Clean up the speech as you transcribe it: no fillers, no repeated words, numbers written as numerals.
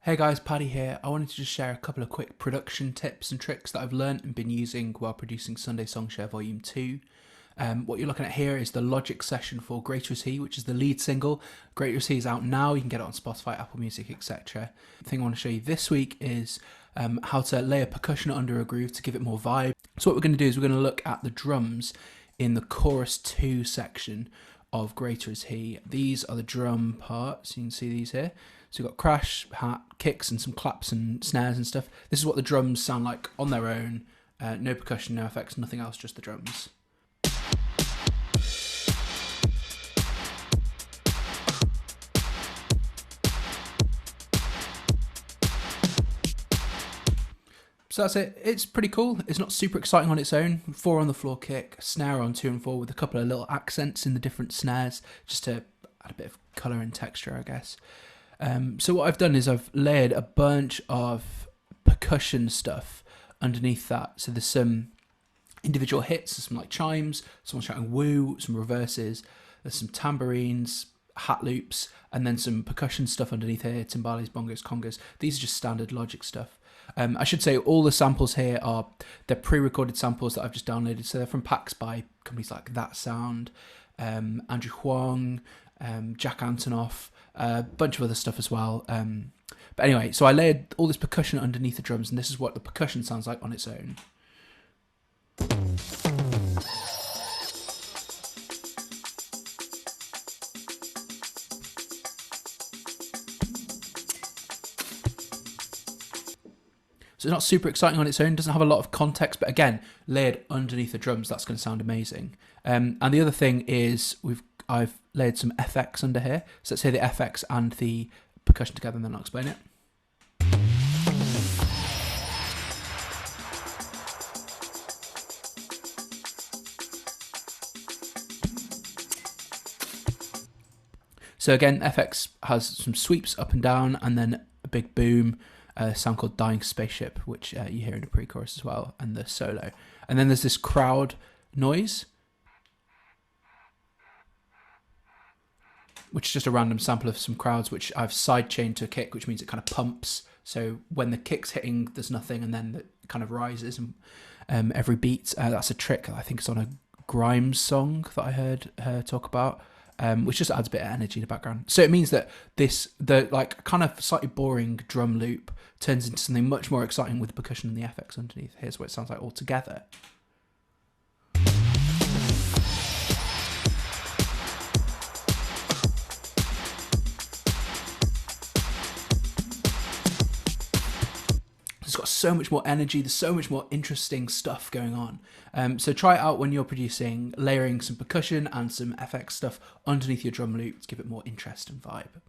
Hey guys, Paddy here. I wanted to just share a couple of quick production tips and tricks that I've learned and been using while producing Sunday Songshare Volume 2. What you're looking at here is the Logic session for Greater Is He, which is the lead single. Greater Is He is out now. You can get it on Spotify, Apple Music, etc. The thing I want to show you this week is how to layer percussion under a groove to give it more vibe. So what we're going to do is we're going to look at the drums in the chorus 2 section of Greater Is He. These are the drum parts. You can see these here. So you've got crash, hat, kicks, and some claps and snares and stuff. This is what the drums sound like on their own. No percussion, no effects, nothing else, just the drums. So that's it. It's pretty cool. It's not super exciting on its own. 4 on the floor kick, snare on 2 and 4 with a couple of little accents in the different snares, just to add a bit of colour and texture, I guess. So what I've done is I've layered a bunch of percussion stuff underneath that. So there's some individual hits, some like chimes, someone shouting woo, some reverses, there's some tambourines, hat loops, and then some percussion stuff underneath here, timbales, bongos, congas. These are just standard Logic stuff. I should say all the samples here they're pre-recorded samples that I've just downloaded. So they're from packs by companies like That Sound, Andrew Huang, Jack Antonoff, a bunch of other stuff as well. But anyway, so I layered all this percussion underneath the drums, and this is what the percussion sounds like on its own. So it's not super exciting on its own, doesn't have a lot of context, but again, layered underneath the drums, that's going to sound amazing. And the other thing is I've layered some FX under here. So let's hear the FX and the percussion together, and then I'll explain it. So again, FX has some sweeps up and down, and then a big boom, a sound called Dying Spaceship, which you hear in the pre-chorus as well, and the solo. And then there's this crowd noise, which is just a random sample of some crowds, which I've sidechained to a kick, which means it kind of pumps. So when the kick's hitting, there's nothing, and then it kind of rises. And every beat, that's a trick. I think it's on a Grimes song that I heard her talk about, which just adds a bit of energy in the background. So it means that the like kind of slightly boring drum loop turns into something much more exciting with the percussion and the FX underneath. Here's what it sounds like all together. It's got so much more energy, there's so much more interesting stuff going on. So try it out when you're producing, layering some percussion and some FX stuff underneath your drum loop to give it more interest and vibe.